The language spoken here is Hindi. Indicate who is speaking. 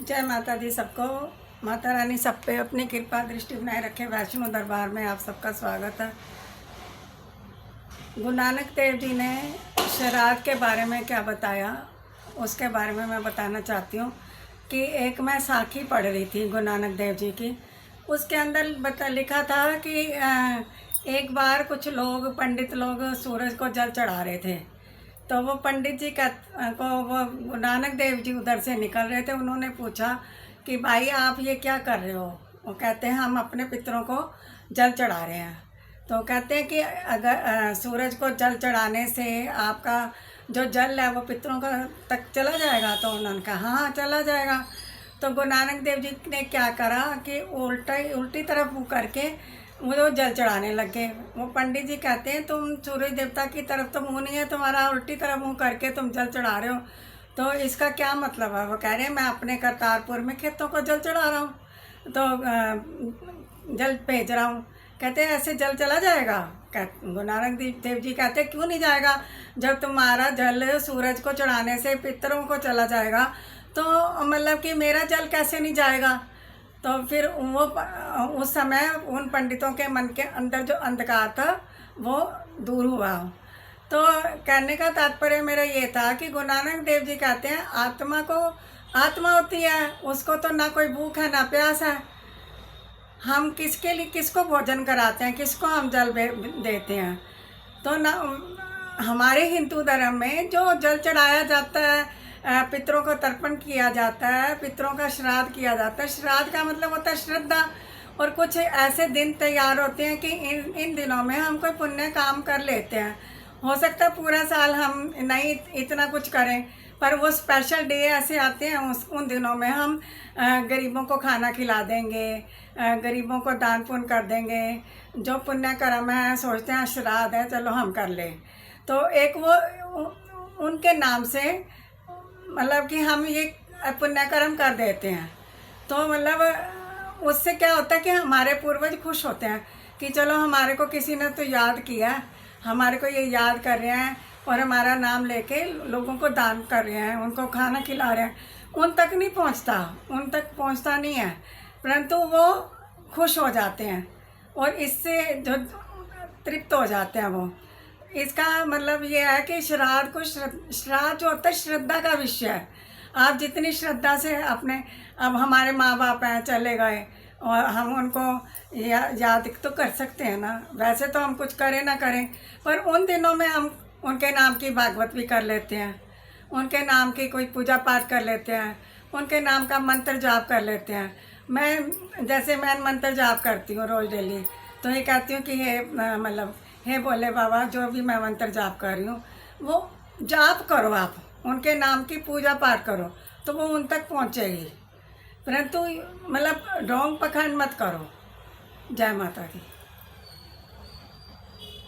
Speaker 1: जय माता दी सबको। माता रानी सब पे अपनी कृपा दृष्टि बनाए रखे। वैष्णो दरबार में आप सबका स्वागत है। गुरु नानक देव जी ने श्राद्ध के बारे में क्या बताया, उसके बारे में मैं बताना चाहती हूँ कि एक मैं साखी पढ़ रही थी गुरु नानक देव जी की। उसके अंदर लिखा था कि एक बार कुछ लोग, पंडित लोग सूरज को जल चढ़ा रहे थे। तो वो पंडित जी को वो गुरु नानक देव जी उधर से निकल रहे थे। उन्होंने पूछा कि भाई आप ये क्या कर रहे हो? वो कहते हैं हम अपने पितरों को जल चढ़ा रहे हैं। तो कहते हैं कि अगर सूरज को जल चढ़ाने से आपका जो जल है वो पितरों का तक चला जाएगा। तो उन्होंने कहा हाँ चला जाएगा। तो गुरु नानक देव जी ने क्या करा कि उल्टी तरफ मुँह करके वो जल चढ़ाने लग गए। वो पंडित जी कहते हैं तुम सूरज देवता की तरफ तो मुँह नहीं है तुम्हारा, उल्टी तरफ मुँह करके तुम जल चढ़ा रहे हो, तो इसका क्या मतलब है? वो कह रहे हैं मैं अपने करतारपुर में खेतों को जल चढ़ा रहा हूँ, तो जल भेज रहा हूँ। कहते हैं ऐसे जल चला जाएगा? गुरु नानक देव जी कहते हैं क्यों नहीं जाएगा? जब तुम्हारा जल सूरज को चढ़ाने से पितरों को चला जाएगा तो मतलब कि मेरा जल कैसे नहीं जाएगा? तो फिर वो उस समय उन पंडितों के मन के अंदर जो अंधकार था वो दूर हुआ। तो कहने का तात्पर्य मेरा ये था कि गुरु नानक देव जी कहते हैं आत्मा होती है, उसको तो ना कोई भूख है ना प्यास है। हम किसके लिए किसको भोजन कराते हैं, किसको हम जल देते हैं? तो ना हमारे हिंदू धर्म में जो जल चढ़ाया जाता है, पितरों को तर्पण किया जाता है, पितरों का श्राद्ध किया जाता है। श्राद्ध का मतलब होता है श्रद्धा। और कुछ ऐसे दिन तैयार होते हैं कि इन दिनों में हम कोई पुण्य काम कर लेते हैं। हो सकता है पूरा साल हम नहीं इतना कुछ करें, पर वो स्पेशल डे ऐसे आते हैं उन दिनों में हम गरीबों को खाना खिला देंगे, गरीबों को दान पुण्य कर देंगे। जो पुण्य कर्म है सोचते हैं श्राद्ध है चलो हम कर लें, तो एक वो उनके नाम से मतलब कि हम ये पुण्य कर्म कर देते हैं। तो मतलब उससे क्या होता है कि हमारे पूर्वज खुश होते हैं कि चलो हमारे को किसी ने तो याद किया, हमारे को ये याद कर रहे हैं और हमारा नाम लेके लोगों को दान कर रहे हैं, उनको खाना खिला रहे हैं। उन तक पहुंचता नहीं है, परंतु वो खुश हो जाते हैं और इससे जो तृप्त हो जाते हैं वो। इसका मतलब ये है कि श्राद्ध जो होता है श्रद्धा का विषय है। आप जितनी श्रद्धा से अपने, अब हमारे माँ बाप हैं चले गए और हम उनको याद तो कर सकते हैं ना। वैसे तो हम कुछ करें ना करें, पर उन दिनों में हम उनके नाम की भागवत भी कर लेते हैं, उनके नाम की कोई पूजा पाठ कर लेते हैं, उनके नाम का मंत्र जाप कर लेते हैं। मैं मंत्र जाप करती हूँ रोज़ डेली। तो ये कहती हूँ कि हे भोले बाबा, जो भी मैं मंत्र जाप कर रही हूँ वो जाप करो, आप उनके नाम की पूजा पाठ करो तो वो उन तक पहुँचेगी। परंतु मतलब ढोंग पखंड मत करो। जय माता दी।